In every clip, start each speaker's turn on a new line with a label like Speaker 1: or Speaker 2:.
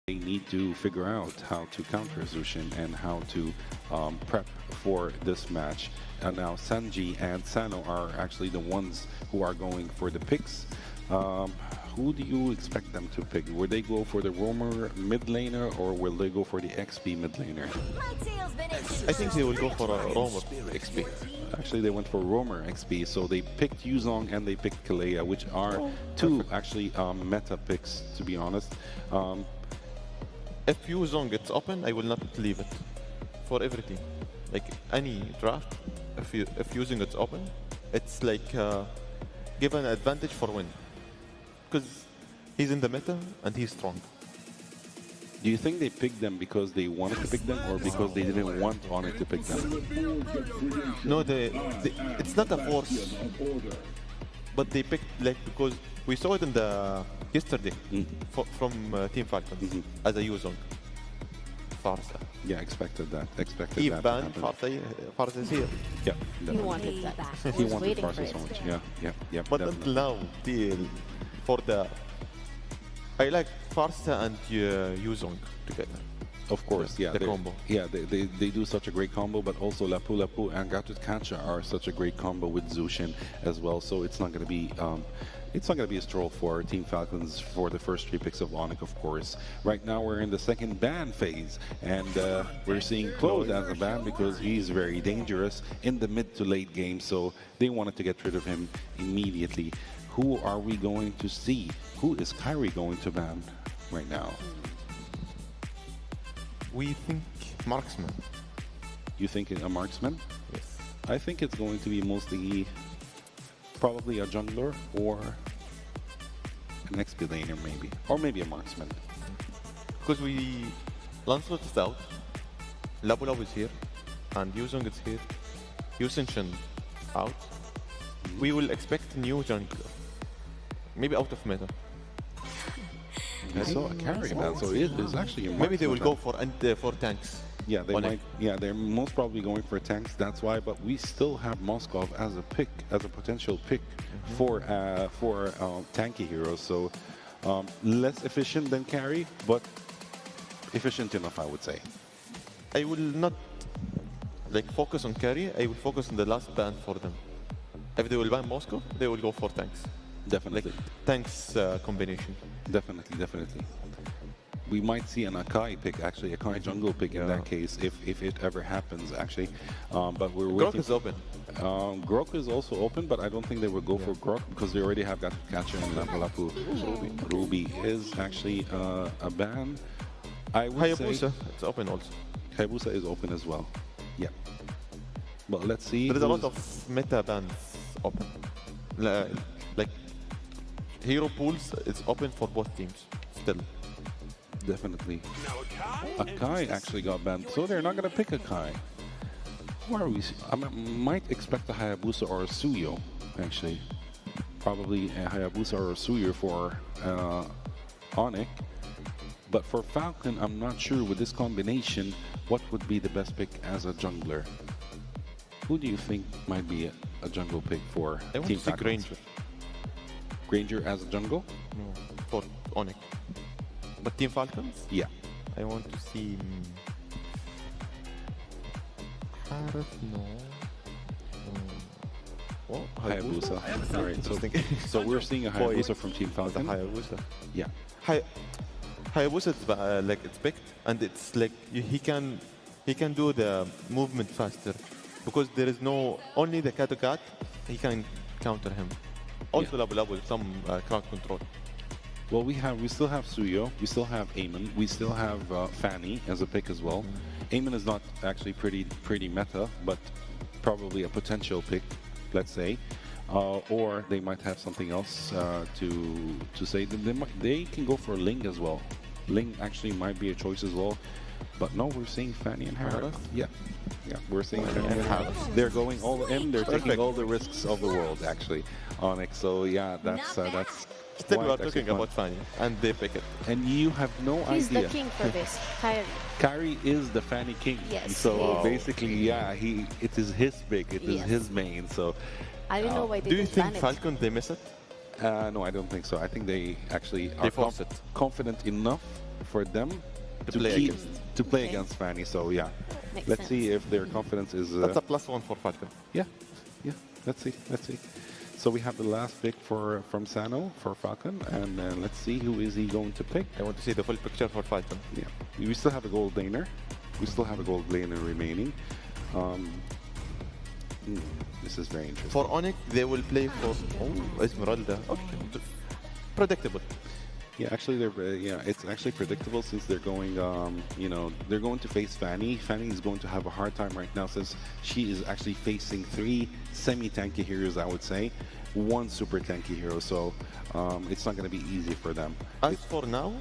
Speaker 1: They need to figure out how to counter Zushin and how to prep for this match. Now Sanji and Sano are actually the ones who are going for the picks. Who do you expect them to pick? Will they go for the roamer mid laner or will they go for the XP mid laner?
Speaker 2: I think they will go for a roamer XP.
Speaker 1: Actually, they went for roamer XP, so they picked Yuzong and they picked Kalea, which are two actually meta picks, to be honest.
Speaker 2: If Yuzong gets open, I will not leave it for everything. Like any draft, if Yuzong gets open, it's like give an advantage for win. Because he's in the meta and he's strong.
Speaker 1: Do you think they picked them because they wanted to pick them or because they didn't want Onic to pick them?
Speaker 2: No, it's not a force. But they picked like because we saw it in the yesterday from Team Falcons as a Yuzong. Farsa.
Speaker 1: Yeah, expected that. Expected
Speaker 2: He
Speaker 1: that.
Speaker 2: banned Farsa is here.
Speaker 1: Yeah,
Speaker 3: He
Speaker 1: definitely.
Speaker 3: wanted that.
Speaker 1: He
Speaker 3: was
Speaker 1: wanted
Speaker 3: waiting for
Speaker 1: Farsa
Speaker 3: it.
Speaker 1: so much. Yeah,
Speaker 2: But
Speaker 1: definitely.
Speaker 2: until now, till for the I like Farsa and Yuzong together.
Speaker 1: Of course, yeah.
Speaker 2: The combo.
Speaker 1: Yeah, they do such a great combo, but also Lapu Lapu and Gatut Kancha are such a great combo with Zushin as well. So it's not going to be a stroll for Team Falcons for the first 3 picks of Onic, of course. Right now we're in the second ban phase, and we're seeing Claude as a ban because he's very dangerous in the mid to late game. So they wanted to get rid of him immediately. Who are we going to see? Who is Kyrie going to ban right now?
Speaker 2: We think marksman.
Speaker 1: You think a marksman?
Speaker 2: Yes.
Speaker 1: I think it's going to be mostly probably a jungler or an XP laner maybe. Or maybe a marksman.
Speaker 2: Because we Lancelot is out, Labula is here, and Yuzong is here. Yusinshin out. We will expect a new jungler. Maybe out of meta.
Speaker 1: I saw a carry man, so it is actually a marksman.
Speaker 2: Maybe they will go for tanks.
Speaker 1: Yeah, they
Speaker 2: Onic.
Speaker 1: might. Yeah, they're most probably going for tanks. That's why. But we still have Moskov as a pick, as a potential pick for tanky heroes. So less efficient than carry, but efficient enough, I would say.
Speaker 2: I will not like focus on carry. I will focus on the last ban for them. If they will ban Moscow, they will go for tanks.
Speaker 1: Definitely,
Speaker 2: Like tanks combination.
Speaker 1: definitely. We might see an Akai pick, actually, Akai jungle pick in that case, if it ever happens, actually. But we're
Speaker 2: Grok
Speaker 1: waiting.
Speaker 2: is open.
Speaker 1: Grok is also open, but I don't think they will go for Grok because they already have Gatut Catcher and Lapu Lapu. Ruby is actually a ban. I would
Speaker 2: Hayabusa,
Speaker 1: say
Speaker 2: it's open also.
Speaker 1: Hayabusa is open as well. Yeah. But let's see.
Speaker 2: There is a lot
Speaker 1: who's-
Speaker 2: of meta bans open. Like hero pools is open for both teams still.
Speaker 1: Definitely. Akai actually got banned, so they're not going to pick Akai. Who are we? I might expect a Hayabusa or a Suyo, actually. Probably a Hayabusa or a Suyo for Onic. But for Falcon, I'm not sure with this combination what would be the best pick as a jungler. Who do you think might be a jungle pick for
Speaker 2: I want
Speaker 1: Team
Speaker 2: to see
Speaker 1: Falcons?
Speaker 2: Granger.
Speaker 1: Granger as a jungle?
Speaker 2: No, for Onic. But Team Falcons,
Speaker 1: Yeah.
Speaker 2: I want to see. Harith, no. What?
Speaker 1: Hayabusa. All right, so,
Speaker 2: Interesting.
Speaker 1: so we're seeing a
Speaker 2: Boy,
Speaker 1: Hayabusa from Team
Speaker 2: The
Speaker 1: Falcon.
Speaker 2: Hayabusa.
Speaker 1: Yeah.
Speaker 2: Hayabusa is like it's picked, and it's like he can do the movement faster because there is no only the Katokat he can counter him. Also Labu Labu with some crowd control.
Speaker 1: Well, we still have Suyo, we still have Eamon, we still have Fanny as a pick as well. Eamon is not actually pretty meta, but probably a potential pick, let's say. Or they might have something else to say. They can go for Ling as well. Ling actually might be a choice as well. But no, we're seeing Fanny and Harith. Yeah, we're seeing Fanny and Harith. They're going all in. They're taking all the risks of the world, actually, Onic. So yeah, that's
Speaker 2: Still, we
Speaker 1: quite
Speaker 2: are talking
Speaker 1: actually fun.
Speaker 2: about Fanny, and they pick it.
Speaker 1: And you have no
Speaker 3: He's
Speaker 1: idea.
Speaker 3: the king for this. Kyrie.
Speaker 1: Kyrie is the Fanny King.
Speaker 3: Yes,
Speaker 1: So
Speaker 3: he is.
Speaker 1: basically, yeah, it is his pick. It is
Speaker 3: Yes.
Speaker 1: his main. So
Speaker 3: I don't know why they
Speaker 2: Do you
Speaker 3: didn't
Speaker 2: think
Speaker 3: ban it.
Speaker 2: Falcon they miss it?
Speaker 1: no, I don't think so. I think they actually are
Speaker 2: They force it.
Speaker 1: confident enough for them
Speaker 2: To play against.
Speaker 1: to play
Speaker 3: Okay.
Speaker 1: against Fanny. So yeah,
Speaker 3: Makes
Speaker 1: let's
Speaker 3: sense.
Speaker 1: see if their confidence is.
Speaker 2: That's a +1 for Falcon.
Speaker 1: Yeah, yeah. Let's see. Let's see. So we have the last pick from Sano for Falcon, and let's see who is he going to pick.
Speaker 2: I want to see the full picture for Falcon.
Speaker 1: Yeah, we still have a gold laner. We still have a gold laner remaining. This is very interesting.
Speaker 2: For Onic, they will play for Esmeralda. Okay. Predictable.
Speaker 1: Yeah, actually, it's actually predictable since they're going, they're going to face Fanny. Fanny is going to have a hard time right now since she is actually facing 3 semi-tanky heroes, I would say, 1 super tanky hero. So it's not going to be easy for them.
Speaker 2: As for now,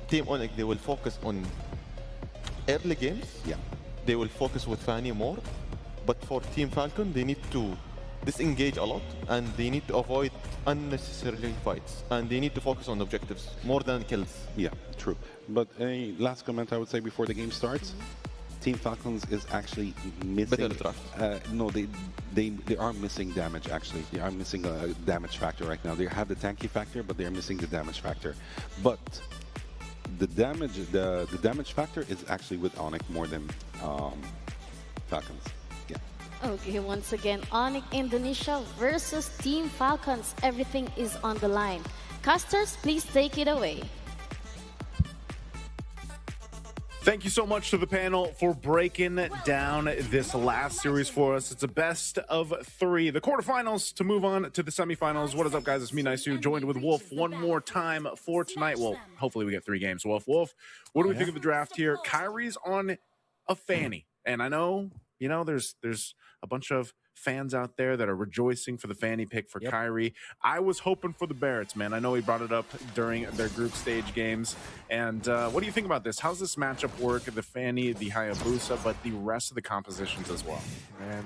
Speaker 2: Team Onic, they will focus on early games.
Speaker 1: Yeah,
Speaker 2: They will focus with Fanny more. But for Team Falcon, they need to disengage a lot and they need to avoid unnecessarily fights. And they need to focus on objectives more than kills.
Speaker 1: yeah, true. But a last comment I would say before the game starts. Team Falcons is actually missing.
Speaker 2: Better draft.
Speaker 1: No, they are missing damage. Actually, they are missing a damage factor right now. They have the tanky factor, but they are missing the damage factor. But the damage factor is actually with Onic more than Falcons. Yeah.
Speaker 3: Okay, once again, Onic Indonesia versus Team Falcons. Everything is on the line. Casters, please take it away.
Speaker 4: Thank you so much to the panel for breaking down this last series for us. It's a best of 3. The quarterfinals to move on to the semifinals. What is up, guys? It's me, Naisu, joined with Wolf one more time for tonight. Well, hopefully we get 3 games. Wolf, what do we think of the draft here? Kyrie's on a Fanny. And I know, there's a bunch of fans out there that are rejoicing for the Fanny pick for Kyrie. I was hoping for the Barretts, man. I know he brought it up during their group stage games. And what do you think about this? How's this matchup work? The Fanny, the Hayabusa, but the rest of the compositions as well.
Speaker 5: Man,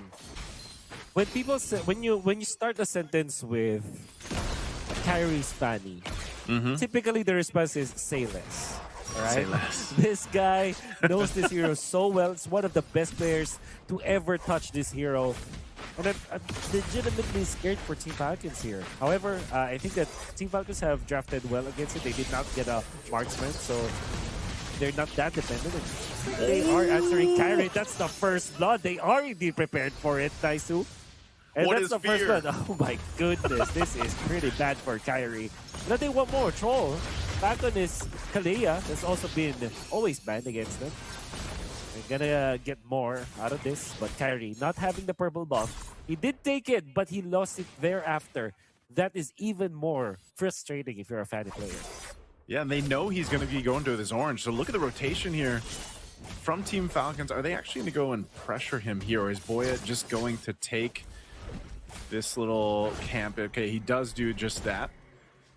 Speaker 5: when people say when you start a sentence with Kyrie's Fanny, typically the response is say less. All right?
Speaker 4: Say less.
Speaker 5: This guy knows this hero so well. It's one of the best players to ever touch this hero. And I'm legitimately scared for Team Falcons here. However, I think that Team Falcons have drafted well against it. They did not get a marksman, so they're not that dependent. They are answering Kyrie. That's the first blood. They are indeed prepared for it, Naisu. And
Speaker 4: What
Speaker 5: that's
Speaker 4: is
Speaker 5: the first
Speaker 4: fear?
Speaker 5: blood. Oh my goodness, this is pretty bad for Kyrie. Now they want more. Troll. Back on is Kalea. That's also been always banned against them. They're gonna get more out of this, but Kyrie not having the purple buff. He did take it, but he lost it thereafter. That is even more frustrating if you're a Fanny player.
Speaker 4: Yeah, and they know he's going to be going to this orange. So look at the rotation here from Team Falcons. Are they actually going to go and pressure him here, or is Boya just going to take this little camp? Okay, he does do just that.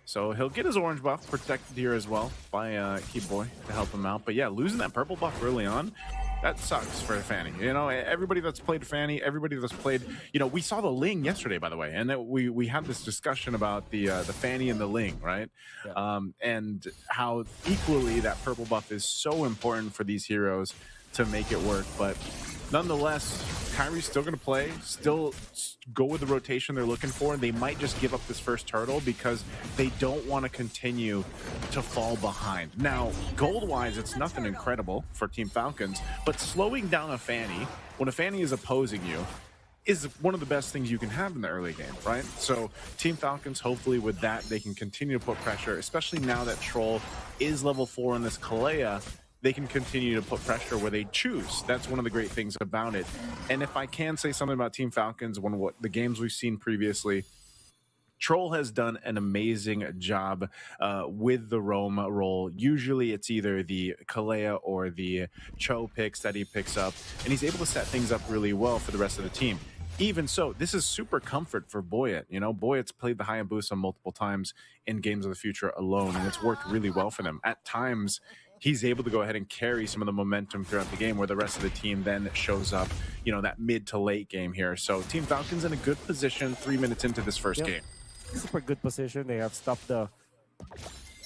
Speaker 4: So he'll get his orange buff protected here as well by Key Boy to help him out. But yeah, losing that purple buff early on, that sucks for Fanny. Everybody that's played Fanny, everybody that's played, we saw the Ling yesterday, by the way, and we had this discussion about the Fanny and the Ling, right?
Speaker 5: Yeah.
Speaker 4: And how equally that purple buff is so important for these heroes to make it work. But nonetheless, Kyrie's still going to play, still go with the rotation they're looking for. They might just give up this first turtle because they don't want to continue to fall behind. Now, gold-wise, it's nothing incredible for Team Falcons, but slowing down a Fanny, when a Fanny is opposing you, is one of the best things you can have in the early game, right? So Team Falcons, hopefully with that, they can continue to put pressure, especially now that Troll is level 4 in this Kalea. They can continue to put pressure where they choose. That's one of the great things about it. And if I can say something about Team Falcons, what the games we've seen previously, Troll has done an amazing job with the roam role. Usually it's either the Kalea or the Cho picks that he picks up, and he's able to set things up really well for the rest of the team. Even so, this is super comfort for Boyet. Boyet's played the Hayabusa multiple times in Games of the Future alone, and it's worked really well for them. At times, he's able to go ahead and carry some of the momentum throughout the game where the rest of the team then shows up, that mid to late game here. So Team Falcons in a good position 3 minutes into this first game.
Speaker 5: Super good position. They have stopped the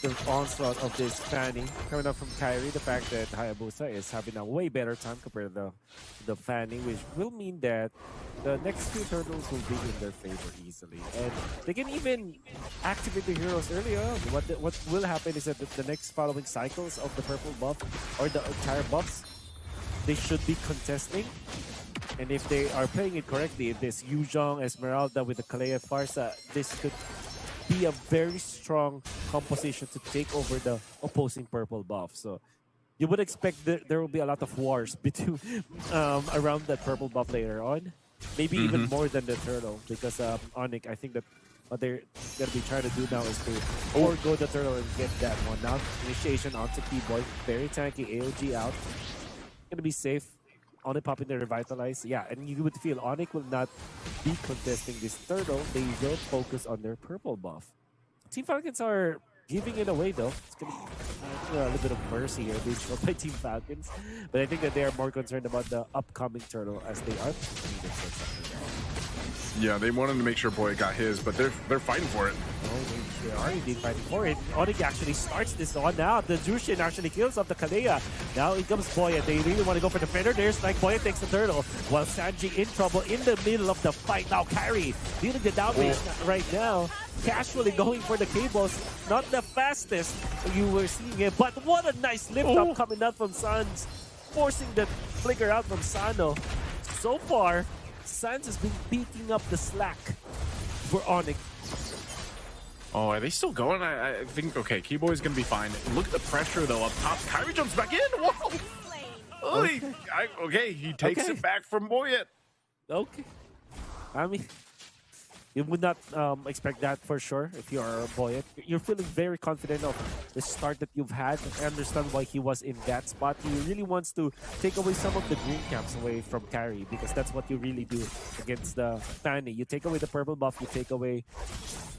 Speaker 5: the onslaught of this Fanny coming up from Kyrie. The fact that Hayabusa is having a way better time compared to the Fanny, which will mean that the next two turtles will be in their favor easily. And they can even activate the heroes early on. What will happen is that the next following cycles of the purple buff or the entire buffs, they should be contesting. And if they are playing it correctly, this Yuzhong, Esmeralda with the Kalea Farsa, this could be a very strong composition to take over the opposing purple buff. So you would expect there will be a lot of wars between around that purple buff later on. Maybe even more than the turtle, because Onic, I think that what they're going to be trying to do now is to forego the turtle and get that one. Now, initiation onto Keyboy. Very tanky. AOG out. Going to be safe. Onic popping the Revitalize. Yeah, and you would feel Onic will not be contesting this turtle. They will focus on their purple buff. Team Falcons are giving it away, though. It's going to be a little bit of mercy here being shown by Team Falcons. But I think that they are more concerned about the upcoming turtle as they are.
Speaker 4: Yeah, they wanted to make sure Boy got his, but they're fighting for it.
Speaker 5: Oh, they are indeed fighting for it. Onic actually starts this on now. The Jushin actually kills off the Kalea. Now it comes Boya. They really want to go for the Fender. There's like Boya takes the turtle, while Sanji in trouble in the middle of the fight. Now Kyrie dealing the damage right now. Casually going for the cables. Not the fastest you were seeing it, but what a nice lift up coming out from Sans, forcing the flicker out from Sano. So far, Sans has been picking up the slack for Onic.
Speaker 4: Oh, are they still going? I think, okay, Keyboy's going to be fine. Look at the pressure, though, up top. Kyrie jumps back in. Whoa! Okay, he takes it back from Boyet.
Speaker 5: Okay. I mean, you would not expect that for sure if you are a Boyet. You're feeling very confident of the start that you've had. I understand why he was in that spot. He really wants to take away some of the green caps away from Kyrie, because that's what you really do against the Fanny. You take away the purple buff, you take away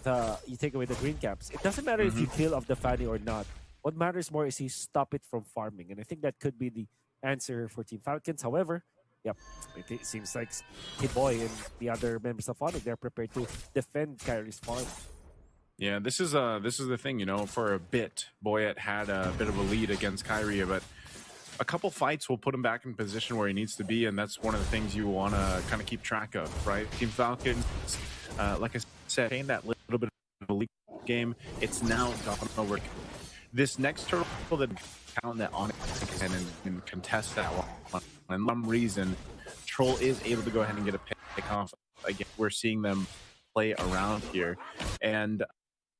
Speaker 5: the green caps. It doesn't matter if you kill off the Fanny or not. What matters more is you stop it from farming. And I think that could be the answer for Team Falcons. However, yep, it seems like Keyboy and the other members of Onic, they're prepared to defend Kyrie's farm.
Speaker 4: Yeah, this is the thing, you know, for a bit, Boyet had a bit of a lead against Kyrie, but a couple fights will put him back in position where he needs to be, and that's one of the things you want to kind of keep track of, right? Team Falcons, like I said, in that little bit of a league game, it's now gone over. This next turtle that count that Onic and contest that one. And some reason, Troll is able to go ahead and get a pick off. Again, we're seeing them play around here. And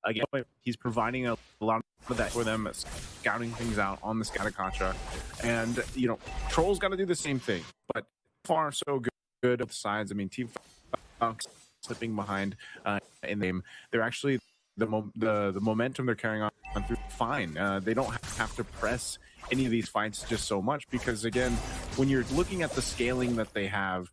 Speaker 4: again, he's providing a lot of that for them, scouting things out on the Scatacatra. And, you know, Troll's got to do the same thing. But far so good at the sides. I mean, Team Falcons slipping behind in the game. They're actually, the momentum they're carrying on through fine. They don't have to press any of these fights just so much, because again, when you're looking at the scaling that they have,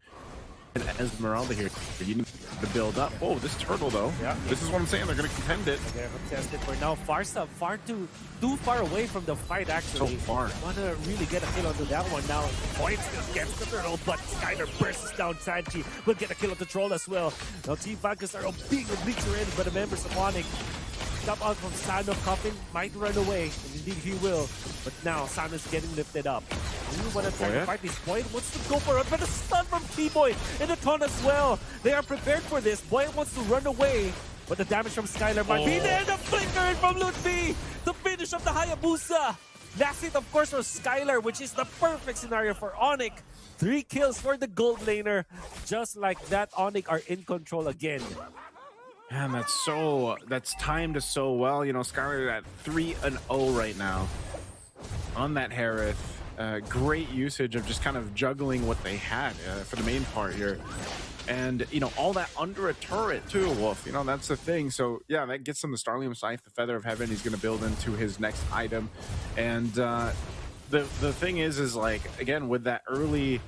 Speaker 4: and Esmeralda here, you need to build up. Oh, this turtle though. Yeah. This is what I'm saying. They're going to contend it.
Speaker 5: They're going to contest it for now. Farsa too far away from the fight actually.
Speaker 4: So far.
Speaker 5: Want to really get a kill onto that one now. Points against the turtle, but Skyler bursts down. Sanji will get a kill on the troll as well. Now Team Falcons are being obliques already, but the members of Onic jump out from Sano. Coffin might run away, and indeed he will. But now Sano's getting lifted up. You want to try to fight this. Boyd wants to go for it, but a stun from Keyboy and a ton as well. They are prepared for this. Boyd wants to run away, but the damage from Skylar might be there. The flicker from Ludwig, the finish of the Hayabusa. Last hit, of course, was Skylar, which is the perfect scenario for Onic. 3 kills for the gold laner. Just like that, Onic are in control again.
Speaker 4: Man, that's timed so well. You know, Skylar at 3-0 right now on that Harith. Great usage of just kind of juggling what they had for the main part here. And, you know, all that under a turret too, Wolf. You know, that's the thing. So, yeah, that gets him the Starlium Scythe, the Feather of Heaven. He's going to build into his next item. And the thing is like, again, with that early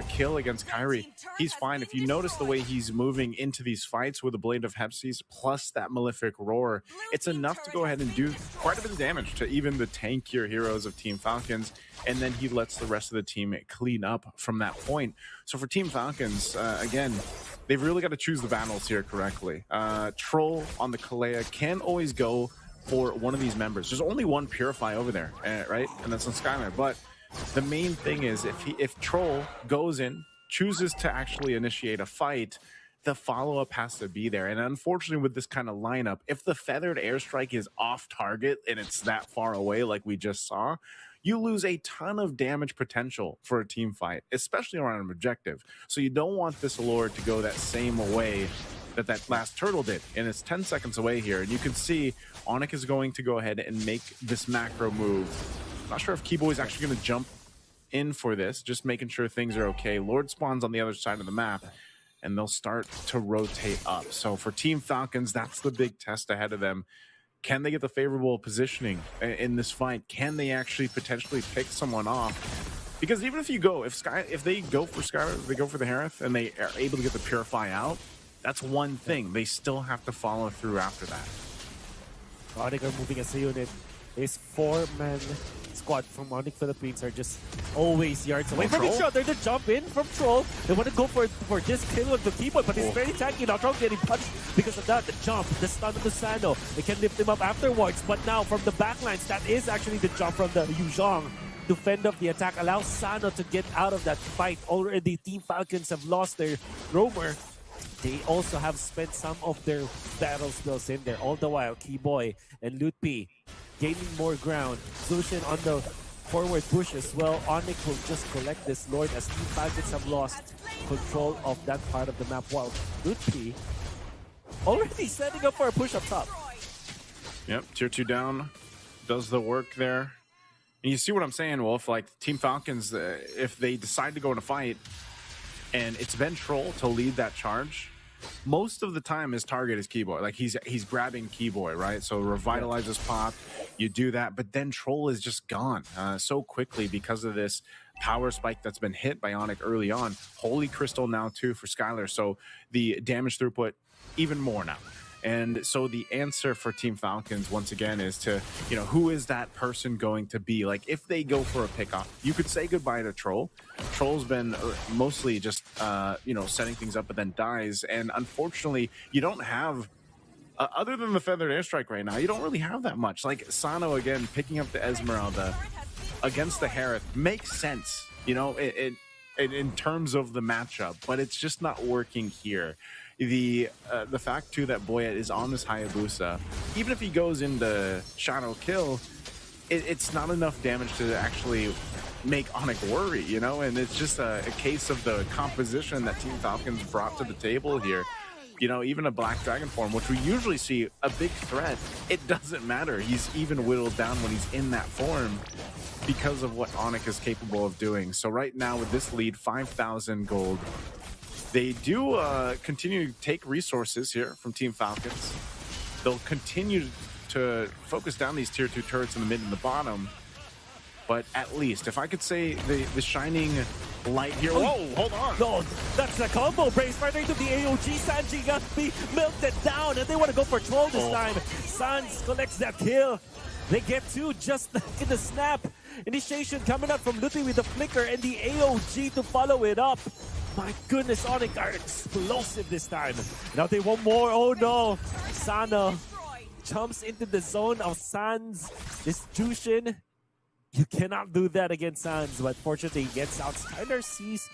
Speaker 4: kill against Kyrie, he's fine. If you notice the way he's moving into these fights with the Blade of Hepsies plus that Malefic Roar, it's enough to go ahead and do quite a bit of damage to even the tankier heroes of Team Falcons, and then he lets the rest of the team clean up from that point. So for Team Falcons, again, they've really got to choose the battles here correctly. Troll on the Kalea can always go for one of these members. There's only one Purify over there, right? And that's on Skylar. But the main thing is if Troll goes in, chooses to actually initiate a fight, the follow-up has to be there. And unfortunately, with this kind of lineup, if the feathered airstrike is off target and it's that far away like we just saw, you lose a ton of damage potential for a team fight, especially around an objective. So you don't want this Allure to go that same way that last turtle did. And it's 10 seconds away here. And you can see Onic is going to go ahead and make this macro move. Not sure if Keyboy is actually going to jump in for this, just making sure things are okay. Lord spawns on the other side of the map, and they'll start to rotate up. So for Team Falcons, that's the big test ahead of them. Can they get the favorable positioning in this fight? Can they actually potentially pick someone off? Because even if you go, if they go for Skylar, if they go for the Harith, and they are able to get the Purify out, that's one thing. They still have to follow through after that.
Speaker 5: Onic are moving as a unit. This 4-man squad from Onic Philippines are just always yards away from each other. They jump in from Troll. They want to go for this kill of the keyboard, but he's very tanky now. Troll getting punched because of that. The jump, the stun of the Sano. They can lift him up afterwards, but now from the backlines, that is actually the jump from the Yu Zhong to fend off the attack. Allows Sano to get out of that fight. Already, Team Falcons have lost their roamer. They also have spent some of their battle spells in there. All the while, Keyboy and Lutpi gaining more ground. Zushin on the forward push as well. Onic will just collect this Lord as Team Falcons have lost control of that part of the map. While Lutpi already setting up for a push up top.
Speaker 4: Yep, tier 2 down. Does the work there. And you see what I'm saying, Wolf? Like, Team Falcons, if they decide to go in a fight, and it's been Troll to lead that charge, most of the time his target is Keyboy. Like he's grabbing Keyboy, right? So revitalizes pop, you do that, but then Troll is just gone so quickly because of this power spike that's been hit by Onic early on. Holy Crystal now too for Skylar, so the damage throughput even more now. And so the answer for Team Falcons, once again, is to, who is that person going to be? Like, if they go for a pickoff, you could say goodbye to Troll. Troll's been mostly just, setting things up, but then dies. And unfortunately, you don't have, other than the Feathered Airstrike right now, you don't really have that much. Like, Sano, again, picking up the Esmeralda against the Harith makes sense, in terms of the matchup, but it's just not working here. The fact too that Boyet is on this Hayabusa, even if he goes into Shadow Kill, it's not enough damage to actually make Onic worry, and it's just a case of the composition that Team Falcons brought to the table here. Even a Black Dragon form, which we usually see a big threat, it doesn't matter. He's even whittled down when he's in that form because of what Onic is capable of doing. So right now with this lead, 5,000 gold, they do continue to take resources here from Team Falcons. They'll continue to focus down these tier 2 turrets in the mid and the bottom. But at least, if I could say the shining light here. Whoa, hold on.
Speaker 5: No, that's the combo brace right into the AOG. Sanji got me melted down, and they want to go for Troll this time. Sans collects that kill. They get two just in the snap. Initiation coming out from Luthi with the flicker and the AOG to follow it up. My goodness, Onic are explosive this time. Now they want more. Oh no. Sana jumps into the zone of Sans. This Jushin. You cannot do that against Sans, but fortunately he gets out. Skylar sees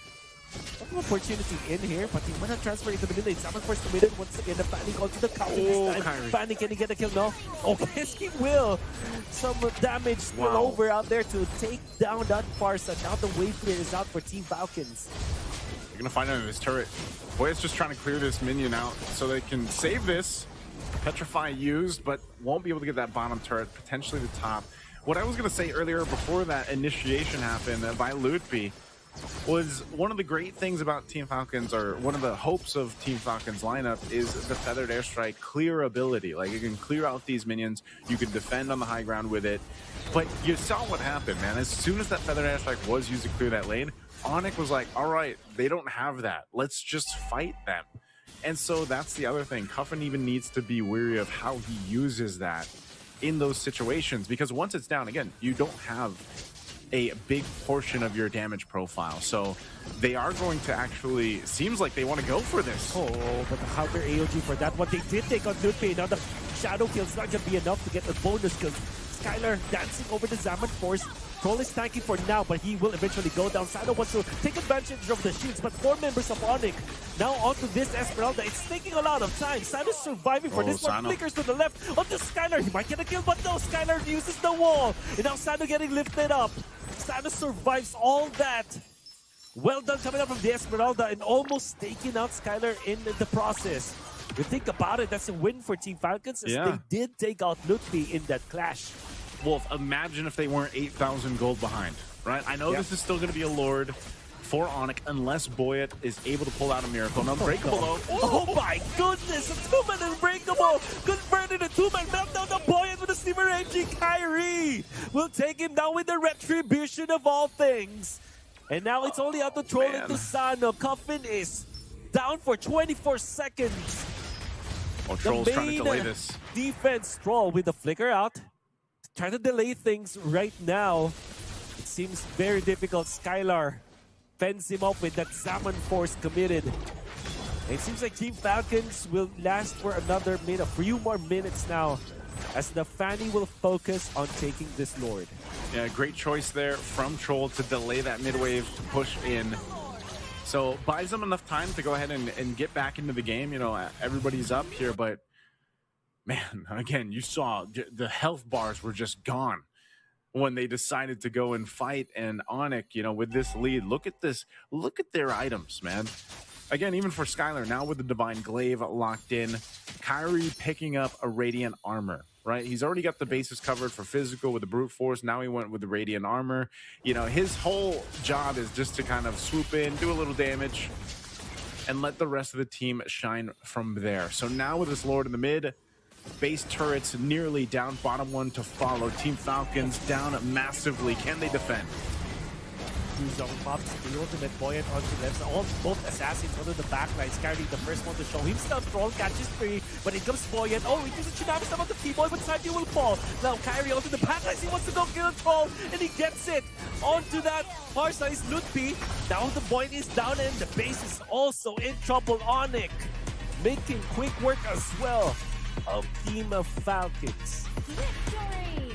Speaker 5: some opportunity in here, but he went to transfer into the mid lane. Someone forced to mid lane once again. The Fanny goes to the counter this time. Fanny, can he get a kill? No. Oh, yes, he will. Some damage still over out there to take down that Farsa. Now the wave clear is out for Team Falcons.
Speaker 4: They're gonna find out this turret. Boy's just trying to clear this minion out so they can save this. Petrify used, but won't be able to get that bottom turret, potentially the top. What I was going to say earlier before that initiation happened by Lutpi was one of the great things about Team Falcons, or one of the hopes of Team Falcons lineup, is the Feathered Airstrike clear ability. Like, you can clear out these minions, you can defend on the high ground with it. But you saw what happened, man. As soon as that Feathered Airstrike was used to clear that lane, Onic was like, all right, they don't have that. Let's just fight them. And so that's the other thing. Cuffin even needs to be wary of how he uses that in those situations, because once it's down, again, you don't have a big portion of your damage profile. So they are going to actually, seems like they want to go for this.
Speaker 5: Oh, but the counter AOG for that one. They did take on Lutpi. Now the shadow kill's not gonna be enough to get a bonus kill. Skylar dancing over the Zaman Force. Troll is tanking for now, but he will eventually go down. Sano wants to take advantage of the shields, but 4 members of Onic now onto this Esmeralda. It's taking a lot of time. Sano's surviving for this one.
Speaker 4: Sano.
Speaker 5: Flickers to the left onto Skylar. He might get a kill, but no, Skylar uses the wall. And now Sano getting lifted up. Sano survives all that. Well done coming up from the Esmeralda and almost taking out Skylar in the process. You think about it, that's a win for Team Falcons as they did take out Lutfi in that clash.
Speaker 4: Wolf, imagine if they weren't 8,000 gold behind, right? I know this is still going to be a Lord for Onic unless Boyet is able to pull out a miracle. An Unbreakable.
Speaker 5: Oh my goodness, a 2-man Unbreakable! Converted a 2-man meltdown the Boyet with a Steamer AG. Kyrie will take him down with the Retribution of all things. And now it's only out to Troll into Sano. Coffin is down for 24 seconds.
Speaker 4: Oh, Troll's trying to delay this.
Speaker 5: Defense, Troll with the flicker out. Trying to delay things right now. It seems very difficult. Skylar fends him up with that Zaman Force committed. It seems like Team Falcons will last for another minute, a few more minutes now, as the Fanny will focus on taking this Lord.
Speaker 4: Yeah, great choice there from Troll to delay that mid-wave push in. So buys them enough time to go ahead and get back into the game. You know, everybody's up here, but man, again, you saw the health bars were just gone when they decided to go and fight. And Onic, you know, with this lead, look at this. Look at their items, man. Again, even for Skylar, now with the Divine Glaive locked in, Kyrie picking up a Radiant Armor, right? He's already got the bases covered for physical with the Brute Force. Now he went with the Radiant Armor. You know, his whole job is just to kind of swoop in, do a little damage, and let the rest of the team shine from there. So now with this Lord in the mid, base turrets nearly down, bottom one to follow. Team Falcons down massively. Can they defend?
Speaker 5: Two zone pops, the ultimate Boyet onto left. Both assassins onto the backline. Skylar the first one to show himself. Troll catches free, but it comes Boyet. Oh, he uses Tsunami Slam on the T-Boy, but Sanji will fall. Now Kyrie onto the backline. He wants to go kill Troll, and he gets it onto that far side. Lutfi. Now the Boyet is down, and the base is also in trouble. Onic making quick work as well of Team of Falcons.
Speaker 3: Victory!